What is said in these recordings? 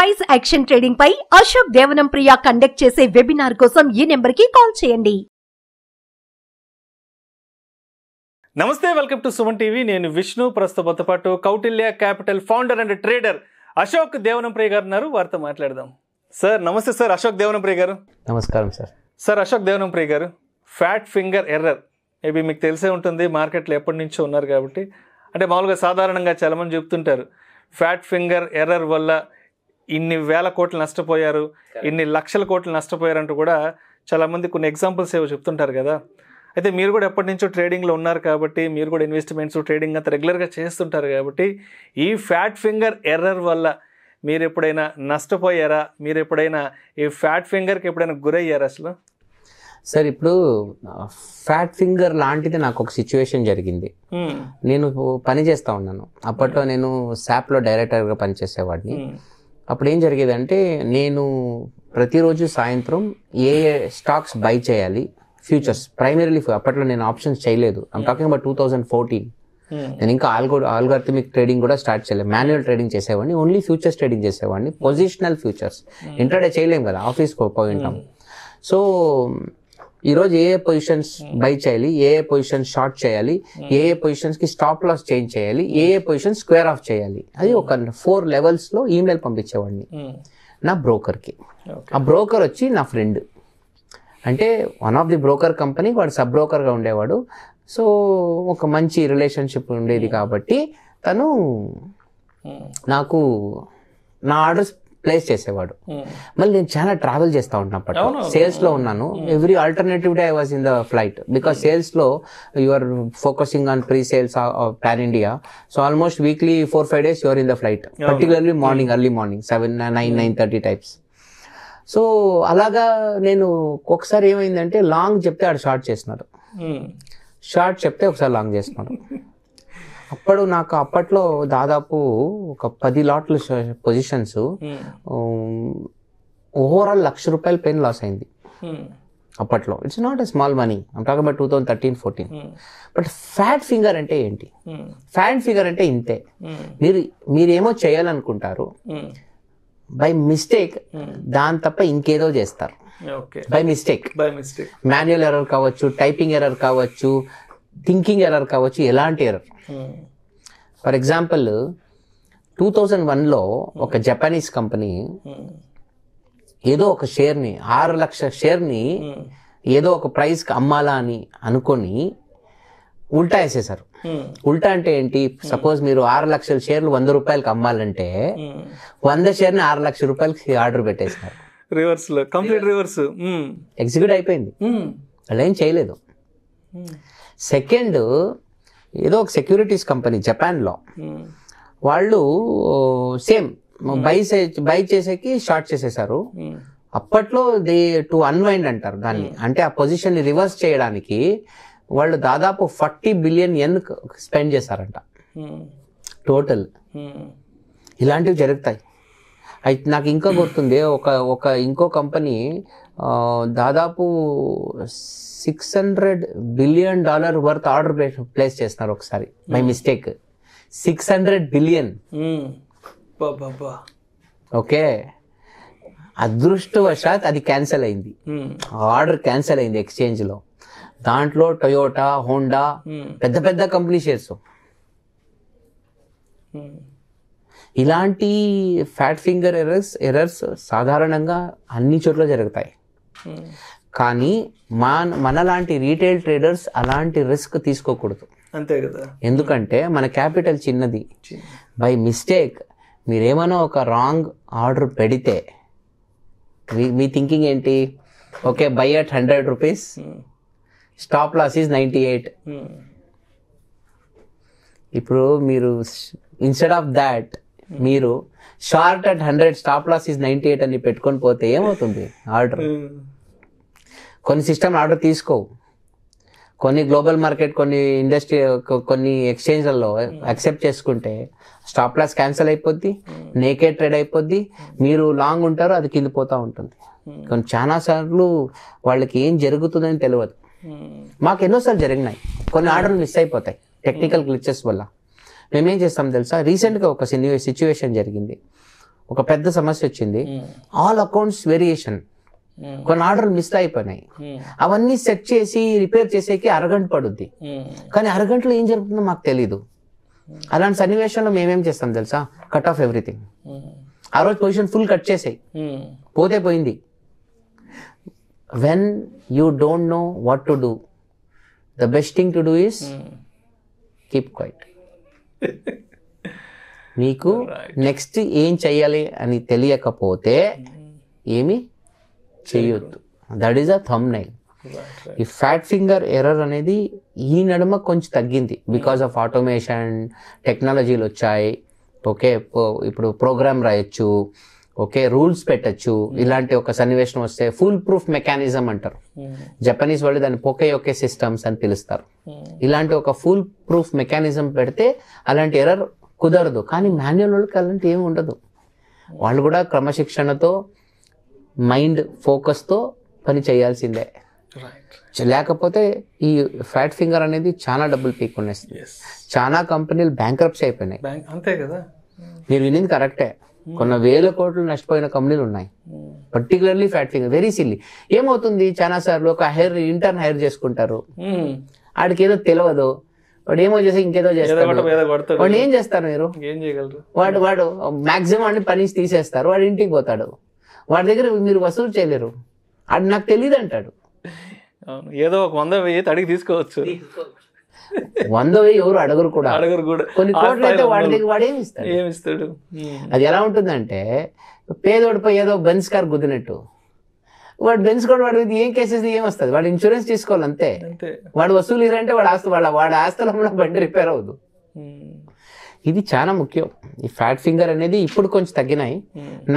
Price action trading పై అశోక్ దేవనం ప్రియ conduct చేసే webinar కోసం ఈ నెంబర్ కి కాల్ చేయండి. నమస్తే, వెల్కమ్ టు సుమన్ టీవీ. నేను విష్ణు. ప్రస్తుతంతో పాటు Kautilya capital founder and trader Ashok Devanampriya garu ఉన్నారు. వారితో మాట్లాడదాం. సార్ నమస్తే. సార్ అశోక్ దేవనంప్రియ గారు. నమస్కారం sir. Sir Ashok Devanampriya garu, fat finger error maybe మీకు తెలిసే ఉంటుంది, మార్కెట్లో ఎప్పటి నుంచో ఉన్నారు కాబట్టి. అంటే మామూలుగా సాధారణంగా చాలామంది చెప్తుంటారు, ఫ్యాట్ ఫింగర్ ఎర్రర్ వల్ల ఇన్ని వేల కోట్లు నష్టపోయారు, ఇన్ని లక్షల కోట్లు నష్టపోయారంటూ కూడా చాలామంది కొన్ని ఎగ్జాంపుల్స్ ఏవో చెప్తుంటారు కదా. అయితే మీరు కూడా ఎప్పటి నుంచో ట్రేడింగ్లో ఉన్నారు కాబట్టి, మీరు కూడా ఇన్వెస్ట్మెంట్స్ ట్రేడింగ్ అంతా రెగ్యులర్గా చేస్తుంటారు కాబట్టి, ఈ ఫ్యాట్ ఫింగర్ ఎర్రర్ వల్ల మీరు ఎప్పుడైనా నష్టపోయారా? మీరు ఎప్పుడైనా ఈ ఫ్యాట్ ఫింగర్కి ఎప్పుడైనా గురయ్యారా అసలు? సార్, ఇప్పుడు ఫ్యాట్ ఫింగర్ లాంటిది నాకు ఒక సిచ్యువేషన్ జరిగింది. నేను పని చేస్తూ ఉన్నాను. అప్పట్లో నేను శాప్లో డైరెక్టర్గా పనిచేసేవాడిని. అప్పుడు ఏం జరిగేదంటే, నేను ప్రతిరోజు సాయంత్రం ఏ స్టాక్స్ బై చేయాలి, ఫ్యూచర్స్ ప్రైమరీలీ. అప్పట్లో నేను ఆప్షన్స్ చేయలేదు. I'm talking about 2014. నేను ఇంకా ఆల్గోరిథమిక్ ట్రేడింగ్ కూడా స్టార్ట్ చేయలేదు. మాన్యువల్ ట్రేడింగ్ చేసేవాడిని, ఓన్లీ ఫ్యూచర్స్ ట్రేడింగ్ చేసేవాడిని. పొజిషనల్ ఫ్యూచర్స్ ఇంట్రాడే చేయలేము కదా, ఆఫీస్కి పోయి ఉంటాం. సో ఈరోజు ఏ పొజిషన్స్ బై చేయాలి, ఏ పొజిషన్స్ షార్ట్ చేయాలి, ఏ పొజిషన్స్కి స్టాప్ లాస్ చేంజ్ చేయాలి, ఏ పొజిషన్ స్క్వేర్ ఆఫ్ చేయాలి, అది ఒక 4 లెవెల్స్లో ఈమెయిల్ పంపించేవాడిని నా బ్రోకర్కి. ఆ బ్రోకర్ వచ్చి నా ఫ్రెండ్. అంటే one of the broker company, వాడు సబ్ బ్రోకర్గా ఉండేవాడు. సో ఒక మంచి రిలేషన్షిప్ ఉండేది కాబట్టి తను నాకు నా ఆర్డర్స్ ప్లేస్ చేసేవాడు. మళ్ళీ నేను చాలా ట్రావెల్ చేస్తూ ఉంటున్నప్పుడు సేల్స్లో ఉన్నాను. Every alternative day I was in the flight, because సేల్స్లో you are focusing on pre sales pan India. So almost weekly 4-5 days you are in the flight, particularly morning, early morning 7, 9, 9:30 types. So అలాగా నేను ఒకసారి ఏమైందంటే, long చెప్తే ఆడు short చేస్తున్నాడు, short చెప్తే ఒకసారి లాంగ్ చేస్తున్నాడు. అప్పట్లో దాదాపు ఒక 10 లాట్ల పొజిషన్స్, ఓవరాల్ ₹1,00,000 పెయిన్ లాస్ అయింది అప్పట్లో. It's not a small money. I'm talking about 2013-14. But fat finger అంటే ఏంటి? ఫ్యాట్ ఫింగర్ అంటే ఇంతే. మీరేమో చేయాలనుకుంటారు, బై మిస్టేక్ దాని తప్ప ఇంకేదో చేస్తారు. బై మిస్టేక్ మాన్యువల్ ఎర్రర్ కావచ్చు, టైపింగ్ ఎర్రర్ కావచ్చు, థింకింగ్ ఎర్రర్ కావచ్చు, ఎలాంటి ఎర్రర్. ఫర్ ఎగ్జాంపుల్ 2001లో ఒక జపానీస్ కంపెనీ ఏదో ఒక షేర్ని, 6 లక్షల షేర్ని ఏదో ఒక ప్రైస్కి అమ్మాలా అని అనుకొని ఉల్టా వేసేసారు. ఉల్టా అంటే ఏంటి? సపోజ్ మీరు 6 లక్షల షేర్లు ₹100 అమ్మాలంటే 100 షేర్ని ₹6,00,000 ఆర్డర్ పెట్టేసినారు. రివర్స్ లో, కంప్లీట్ రివర్స్ ఎగ్జిక్యూట్ అయిపోయింది. వాళ్ళు ఏం చేయలేదు. సెకండ్, ఏదో ఒక సెక్యూరిటీస్ కంపెనీ జపాన్లో, వాళ్ళు సేమ్ బై చేసేకి షార్ట్ చేసేసారు. అప్పట్లో దే టు అన్వైండ్ అంటారు దాన్ని, అంటే ఆ పొజిషన్ ని రివర్స్ చేయడానికి వాళ్ళు దాదాపు 40 బిలియన్ యెన్ స్పెండ్ చేశారంట టోటల్. ఇలాంటివి జరుగుతాయి. అయితే నాకు ఇంకా గుర్తుంది, ఇంకో కంపెనీ దాదాపు $600 బిలియన్ వర్త్ ఆర్డర్ ప్లేస్ చేస్తున్నారు ఒకసారి బై మిస్టేక్. 600 బిలియన్. ఓకే, అదృష్టవశాత్ అది క్యాన్సిల్ అయింది, ఆర్డర్ క్యాన్సిల్ అయింది ఎక్స్చేంజ్ లో. దాంట్లో టొయోటా, హోండా, పెద్ద పెద్ద కంపెనీ షేర్స్. ఇలాంటి ఫ్యాట్ ఫింగర్ ఎర్రర్స్ సాధారణంగా అన్ని చోట్ల జరుగుతాయి. కానీ మనలాంటి రీటైల్ ట్రేడర్స్ అలాంటి రిస్క్ తీసుకోకూడదు. అంతే కదా. ఎందుకంటే మన క్యాపిటల్ చిన్నది. బై మిస్టేక్ మీరేమైనా ఒక రాంగ్ ఆర్డర్ పెడితే మీ థింకింగ్ ఏంటి? Okay, buy at ₹100, stop loss is 98. ఇప్పుడు మీరు ఇన్స్టెడ్ ఆఫ్ దాట్ మీరు short at 100, stop loss is 98 అని పెట్టుకొని పోతే ఏమవుతుంది? ఆర్డర్ కొన్ని సిస్టమ్ ఆర్డర్ తీసుకోవు. కొన్ని గ్లోబల్ మార్కెట్, కొన్ని ఇండస్ట్రీ, కొన్ని ఎక్స్చేంజ్లలో యాక్సెప్ట్ చేసుకుంటే స్టాప్ లాస్ క్యాన్సిల్ అయిపోద్ది, నేకెడ్ ట్రేడ్ అయిపోద్ది, మీరు లాంగ్ ఉంటారో అది కింద పోతూ ఉంటుంది. కానీ చాలా సార్లు వాళ్ళకి ఏం జరుగుతుందని తెలియదు. మాకు ఎన్నోసార్లు జరిగినాయి. కొన్ని ఆర్డర్లు మిస్ అయిపోతాయి టెక్నికల్ గ్లిచెస్ వల్ల. మేమేం చేస్తాం తెలుసా, రీసెంట్గా ఒక సిచ్యువేషన్ జరిగింది. ఒక పెద్ద సమస్య వచ్చింది, ఆల్ అకౌంట్స్ వేరియేషన్, కొన్ని ఆర్డర్లు మిస్ అయిపోయినాయి, అవన్నీ సెట్ చేసి రిపేర్ చేసేకి అరగంట పడుద్ది, కానీ అరగంటలో ఏం జరుగుతుందో మాకు తెలీదు. అలాంటి సన్నివేశంలో మేమేం చేస్తాం తెలుసా, కట్ ఆఫ్ ఎవ్రీథింగ్. ఆ రోజు పొజిషన్ ఫుల్ కట్ చేసాయి, పోతే పోయింది. When you don't know what to do, the best thing to do is keep quiet. మీకు నెక్స్ట్ ఏం చెయ్యాలి అని తెలియకపోతే ఏమి చెయ్యొద్దు. That is a thumbnail. ఈ ఫ్యాట్ ఫింగర్ ఎర్రర్ అనేది ఈ నడుమ కొంచెం తగ్గింది బికాస్ ఆఫ్ ఆటోమేషన్, టెక్నాలజీలు వచ్చాయి. ఓకే, ఇప్పుడు ప్రోగ్రామ్ రాయొచ్చు, ఓకే, రూల్స్ పెట్టచ్చు. ఇలాంటి ఒక సన్నివేశం వస్తే ఫుల్ ప్రూఫ్ మెకానిజం అంటారు. జపనీస్ వాళ్ళు దాన్ని పొకే సిస్టమ్స్ అని పిలుస్తారు. ఇలాంటి ఒక ఫుల్ ప్రూఫ్ మెకానిజం పెడితే అలాంటి ఎర్రర్ కుదరదు. కానీ మాన్యువల్ వాళ్ళకి అలాంటి ఏమి ఉండదు. వాళ్ళు కూడా క్రమశిక్షణతో, మైండ్ ఫోకస్తో పని చేయాల్సిందే. లేకపోతే ఈ ఫ్యాట్ ఫింగర్ అనేది చాలా డబ్బులు పీక్కునేస్తుంది. చాలా కంపెనీలు బ్యాంక్రప్ట్సీ అయిపోయినాయి. అంతే కదా, మీరు వినింది కరెక్టే. కొన్ని వేల కోట్లు నష్టపోయిన కంపెనీలు ఉన్నాయి. Particularly fat finger very silly. ఏమవుతుంది, చాలా సార్లు ఒక ఇంటర్న్ హైర్ చేసుకుంటారు, వాడికి ఏదో తెలియదు, వాడు ఏమో చేసి ఇంకేదో చేస్తారు. వాడు ఏం చేస్తారు, మీరు ఏం చేయగలరు? వాడు మాక్సిమం అన్ని పని తీసేస్తారు, వాడు ఇంటికి పోతాడు. వాడి దగ్గర మీరు వసూలు చేయలేరు. అది నాకు తెలియదు అంటాడు. ఏదో ఒక 100,000 అడిగి తీసుకోవచ్చు. 100,000 ఎవరు అడగరు కూడా. కొన్ని కోట్లు అయితే వాడి దగ్గర వాడు ఏమిస్తాడు. అది ఎలా ఉంటుందంటే, పేదోడిపై ఏదో బెన్స్ కార్ గుద్దినట్టు. వాడు బెన్స్ కూడా వాడి ఏం కేసెస్ ఏం వస్తుంది, వాడు ఇన్సూరెన్స్ తీసుకోవాలి అంతే. వాడు వసూలు ఇరంటే వాడి ఆస్తుల బండి రిపేర్ అవ్వదు. ఇది చాలా ముఖ్యం. ఈ ఫ్యాట్ ఫింగర్ అనేది ఇప్పుడు కొంచెం తగ్గినాయి.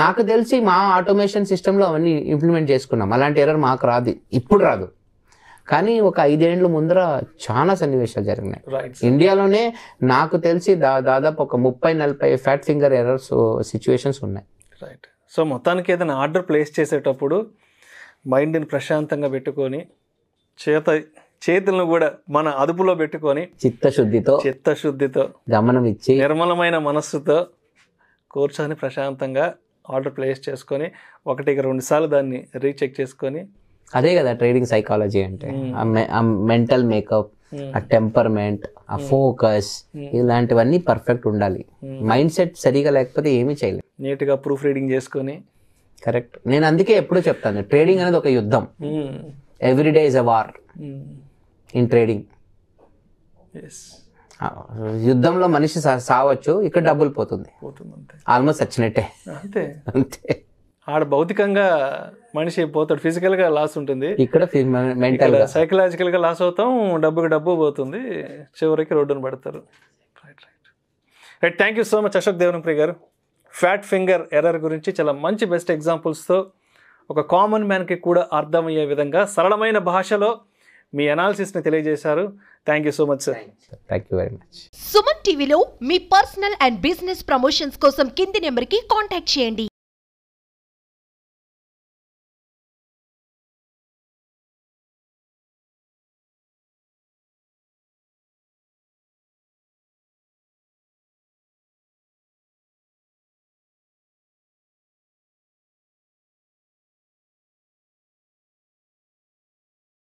నాకు తెలిసి మా ఆటోమేషన్ సిస్టంలో అవన్నీ ఇంప్లిమెంట్ చేసుకున్నాం. అలాంటి ఎర్రర్ మాకు రాదు, ఇప్పుడు రాదు. కానీ ఒక 5 ఏళ్ళ ముందర చాలా సన్నివేశాలు జరిగినాయి. ఇండియాలోనే నాకు తెలిసి దాదాపు ఒక 30-40 ఫ్యాట్ ఫింగర్ ఎర్రర్స్ సిచ్యువేషన్స్ ఉన్నాయి. రైట్. సో మొత్తానికి ఏదైనా ఆర్డర్ ప్లేస్ చేసేటప్పుడు మైండ్ని ప్రశాంతంగా పెట్టుకొని, చేతులను కూడా మన అదుపులో పెట్టుకొని, చిత్తశుద్ధితో గమనం ఇచ్చి, నిర్మలమైన మనస్సుతో కూర్చొని ప్రశాంతంగా ఆర్డర్ ప్లేస్ చేసుకొని 1-2 సార్లు దాన్ని రీచెక్ చేసుకొని, అదే కదా ట్రేడింగ్ సైకాలజీ అంటే. ఆ మెంటల్ మేకప్, ఆ టెంపర్మెంట్, ఆ ఫోకస్, ఇలాంటివన్నీ పర్ఫెక్ట్ ఉండాలి. మైండ్ సెట్ సరిగా లేకపోతే ఏమీ చేయలేదు. నీట్గా ప్రూఫ్ రీడింగ్ చేసుకొని. కరెక్ట్. నేను అందుకే ఎప్పుడూ చెప్తాను, ట్రేడింగ్ అనేది ఒక యుద్ధం. Every day is a war in trading. యుద్ధంలో మనిషి సావచ్చు, ఇక్కడ డబ్బులు పోతుంది, ఆల్మోస్ట్ చచ్చినట్టే. అంతే. ఆడ భౌతికంగా మనిషి పోతాడు, ఫిజికల్ గా లాస్ ఉంటుంది, ఇక్కడ మెంటల్ సైకలాజికల్ గా లాస్ అవుతాం, డబ్బుకి డబ్బు పోతుంది, చివరికి రోడ్డును పడతారు. Right. Thank you so much Ashok Devanampriya garu. Fat finger error గురించి చాలా మంచి బెస్ట్ ఎగ్జాంపుల్స్తో ఒక కామన్ మ్యాన్కి కూడా అర్థమయ్యే విధంగా సరళమైన భాషలో మీ అనాలిసిస్ని తెలియజేశారు. Thank you so much sir. Thank you very much. Suman టీవీలో మీ పర్సనల్ అండ్ బిజినెస్ ప్రమోషన్స్ కోసం కింది నెంబర్కి కాంటాక్ట్ చేయండి.